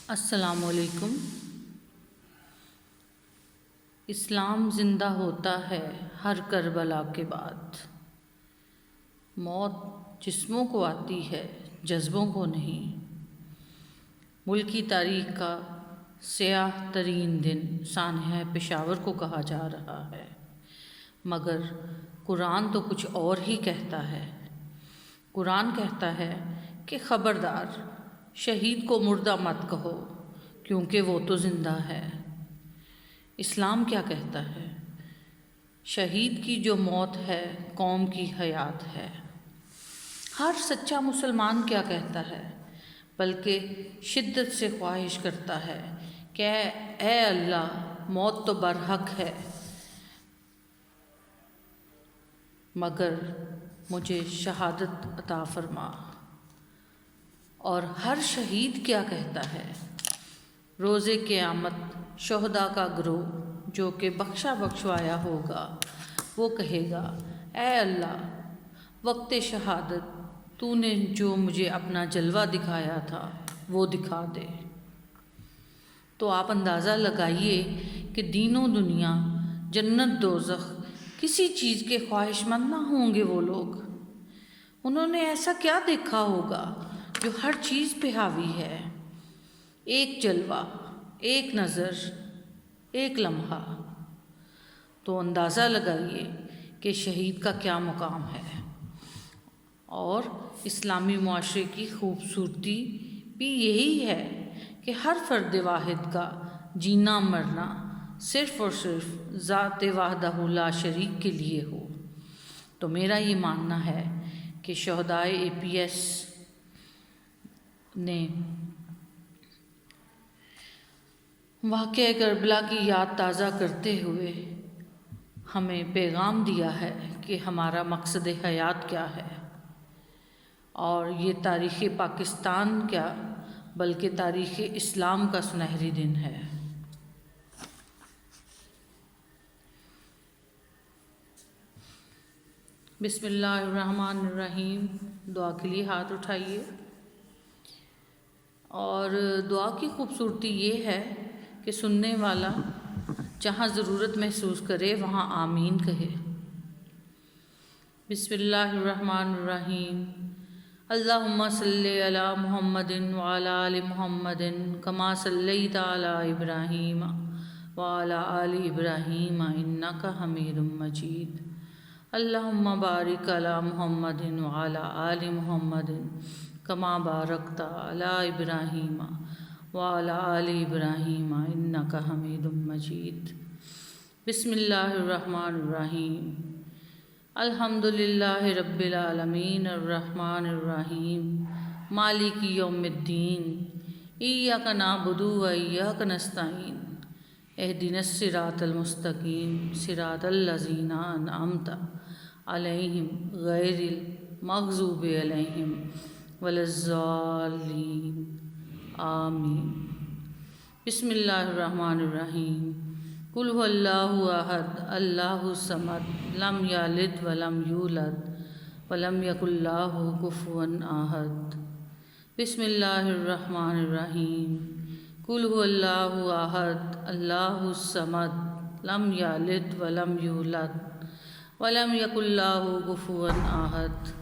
السلام علیکم۔ اسلام زندہ ہوتا ہے ہر کربلا کے بعد۔ موت جسموں کو آتی ہے، جذبوں کو نہیں۔ ملکی تاریخ کا سیاہ ترین دن سانحہ پشاور کو کہا جا رہا ہے، مگر قرآن تو کچھ اور ہی کہتا ہے۔ قرآن کہتا ہے کہ خبردار، شہید کو مردہ مت کہو، کیونکہ وہ تو زندہ ہے۔ اسلام کیا کہتا ہے؟ شہید کی جو موت ہے قوم کی حیات ہے۔ ہر سچا مسلمان کیا کہتا ہے؟ بلکہ شدت سے خواہش کرتا ہے کہ اے اللہ، موت تو برحق ہے، مگر مجھے شہادت عطا فرما۔ اور ہر شہید کیا کہتا ہے؟ روز قیامت شہداء کا گروہ جو کہ بخشا بخشوایا ہوگا، وہ کہے گا، اے اللہ، وقت شہادت تو نے جو مجھے اپنا جلوہ دکھایا تھا وہ دکھا دے۔ تو آپ اندازہ لگائیے کہ دین و دنیا، جنت دوزخ، کسی چیز کے خواہش مند نہ ہوں گے وہ لوگ۔ انہوں نے ایسا کیا دیکھا ہوگا جو ہر چیز پہ حاوی ہے؟ ایک جلوہ، ایک نظر، ایک لمحہ۔ تو اندازہ لگائیے کہ شہید کا کیا مقام ہے۔ اور اسلامی معاشرے کی خوبصورتی بھی یہی ہے کہ ہر فرد واحد کا جینا مرنا صرف اور صرف ذات وحدہ لا شریک کے لیے ہو۔ تو میرا یہ ماننا ہے کہ شہدائے APS نے واقعہ کربلا کی یاد تازہ کرتے ہوئے ہمیں پیغام دیا ہے کہ ہمارا مقصد حیات کیا ہے۔ اور یہ تاریخ پاکستان کیا بلکہ تاریخ اسلام کا سنہری دن ہے۔ بسم اللہ الرحمن الرحیم۔ دعا کے لیے ہاتھ اٹھائیے۔ اور دعا کی خوبصورتی یہ ہے کہ سننے والا جہاں ضرورت محسوس کرے وہاں آمین کہے۔ بسم اللہ الرحمن الرحیم۔ اللہم صلی علی محمد وعلی آل محمد کما صلیت علی ابراہیم وعلی آل ابراہیم انک حمید مجید۔ اللہم بارک علی محمد وعلی آل محمد کما بارکت علی ابراہیم وعلی آل ابراہیم انک حمید مجید۔ بسم اللہ الرحمن الرحیم۔ الحمد للہ رب العالمین الرحمن الرحیم مالک یوم الدین ایاک نعبد و ایاک نستعین اہدنا الصراط المستقیم صراط الذین انعمت علیہم غیر المغضوب علیہم ولا الضالین آمین۔ بسم اللہ الرحمن الرحیم۔ قل هو اللہ احد اللہ الصمد لم یلد ولم یولد ولم یکن لہ کفوا احد۔ بسم اللہ الرحمن الرحیم۔ قل هو اللہ احد اللہ الصمد لم یلد ولم یولد ولم یکن لہ کفوا احد۔